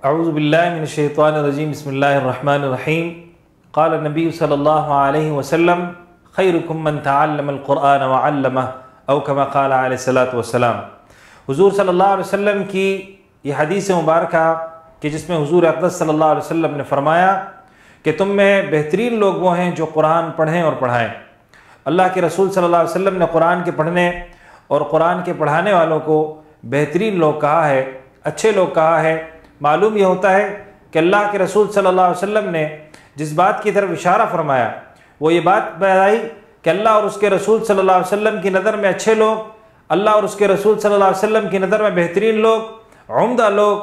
اعوذ باللہ من الشیطان الرجیم بسم اللہ الرحمن الرحیم قال النبی صلی اللہ علیہ وسلم خیرکم من تعلم القرآن وعلمہ او کما قال علیہ الصلوۃ والسلام۔ حضور صلی اللہ علیہ وسلم کی یہ حدیث مبارکہ کہ جس میں حضور اقدس صلی اللہ علیہ وسلم نے فرمایا کہ تم میں بہترین لوگ وہ ہیں جو قرآن پڑھیں اور پڑھائیں۔ اللہ کے رسول صلی اللہ علیہ وسلم نے قرآن کے پڑھنے اور قرآن کے پڑھانے والوں کو بہترین لوگ کہا ہے، اچھے لوگ کہا ہے۔ معلوم یہ ہوتا ہے کہ اللہ کے رسول صلی اللہ علیہ وسلم نے جس بات کی طرف اشارہ فرمایا وہ یہ بات بتائی کہ اللہ اور اس کے رسول صلی اللہ علیہ وسلم کی نظر میں اچھے لوگ، اللہ اور اس کے رسول صلی اللہ علیہ وسلم کی نظر میں بہترین لوگ، عمدہ لوگ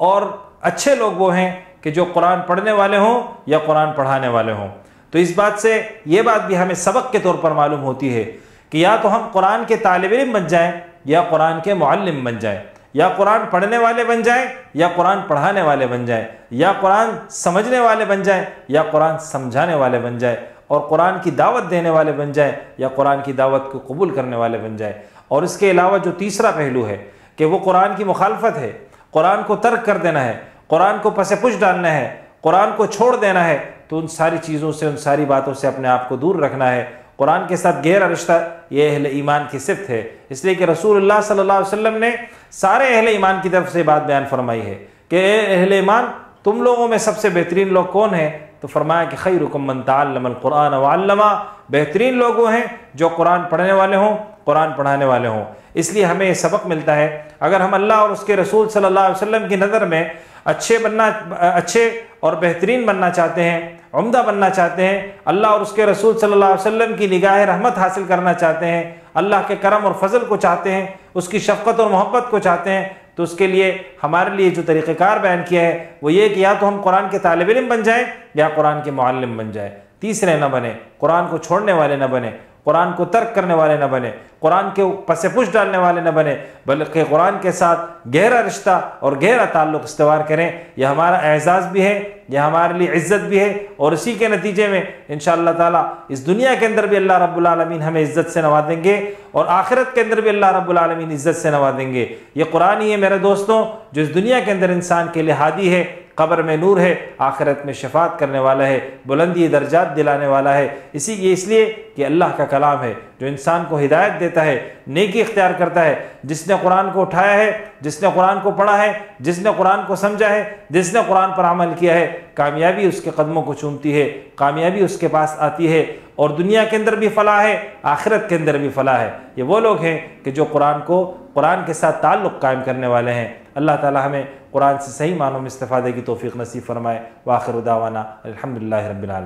اور اچھے لوگ وہ ہیں کہ جو قرآن پڑھنے والے ہوں یا قرآن پڑھانے والے ہوں۔ تو اس بات سے یہ بات بھی ہمیں سبق کے طور پر معلوم ہوتی ہے کہ یا تو ہم قرآن کے طالب علم بن جائیں یا قرآن کے معلم بن جائیں، یا قرآن پڑھنے والے بن جائیں یا قرآن پڑھانے والے بن جائیں، یا قرآن سمجھنے والے بن جائیں یا قرآن سمجھانے والے بن جائیں، اور قرآن کی دعوت دینے والے بن جائیں یا قرآن کی دعوت کو قبول کرنے والے بن جائیں۔ اور اس کے علاوہ جو تیسرا پہلو ہے کہ وہ قرآن کی مخالفت ہے، قرآن کو ترک کر دینا ہے، قرآن کو پس پش ڈالنا ہے، قرآن کو چھوڑ دینا ہے، تو ان ساری چیزوں سے، ان ساری باتوں سے اپنے آپ کو دور رکھنا ہے۔ قرآن کے ساتھ گہرا رشتہ یہ اہل ایمان کی صفت ہے، اس لیے کہ رسول اللہ صلی اللہ علیہ وسلم نے سارے اہل ایمان کی طرف سے بات بیان فرمائی ہے کہ اے اہل ایمان، تم لوگوں میں سب سے بہترین لوگ کون ہیں؟ تو فرمایا کہ خیرکم من تعلم القرآن وعلمہ، بہترین لوگ وہ ہیں جو قرآن پڑھنے والے ہوں، قرآن پڑھانے والے ہوں۔ اس لیے ہمیں یہ سبق ملتا ہے اگر ہم اللہ اور اس کے رسول صلی اللہ علیہ وسلم کی نظر میں اچھے اور بہترین بننا چاہتے ہیں، عمدہ بننا چاہتے ہیں، اللہ اور اس کے رسول صلی اللہ علیہ وسلم کی نگاہ رحمت حاصل کرنا چاہتے ہیں، اللہ کے کرم اور فضل کو چاہتے ہیں، اس کی شفقت اور محبت کو چاہتے ہیں، تو اس کے لیے ہمارے لیے جو طریقہ کار بیان کیا ہے وہ یہ کہ یا تو ہم قرآن کے طالب علم بن جائیں یا قرآن کے معلم بن جائیں، تیسرے نہ بنے، قرآن کو چھوڑنے والے نہ بنے، قرآن کو ترک کرنے والے نہ بنے، قرآن کے پس پش ڈالنے والے نہ بنے، بلکہ قرآن کے ساتھ گہرا رشتہ اور گہرا تعلق استوار کریں۔ یہ ہمارا اعزاز بھی ہے، یہ ہمارے لیے عزت بھی ہے، اور اسی کے نتیجے میں انشاءاللہ تعالیٰ اس دنیا کے اندر بھی اللہ رب العالمین ہمیں عزت سے نوازیں گے، اور آخرت کے اندر بھی اللہ رب العالمین عزت سے نوازیں گے۔ یہ قرآن ہی ہے میرے دوستوں جو اس دنیا کے اندر انسان کے لیے ہادی ہے، قبر میں نور ہے، آخرت میں شفاعت کرنے والا ہے، بلندی درجات دلانے والا ہے۔ اس لیے کہ اللہ کا کلام ہے جو انسان کو ہدایت دیتا ہے، نیکی اختیار کرتا ہے۔ جس نے قرآن کو اٹھایا ہے، جس نے قرآن کو پڑھا ہے، جس نے قرآن کو سمجھا ہے، جس نے قرآن پر عمل کیا ہے، کامیابی اس کے قدموں کو چومتی ہے، کامیابی اس کے پاس آتی ہے، اور دنیا کے اندر بھی فلاح ہے، آخرت کے اندر بھی فلاح ہے۔ یہ وہ لوگ ہیں کہ جو قرآن کے ساتھ تعلق قائم کرنے والے ہیں۔ اللہ تعالی ہمیں قرآن سے صحیح معنوں میں استفادے کی توفیق نصیب فرمائے۔ وآخر دعوانا الحمدللہ رب العالمین۔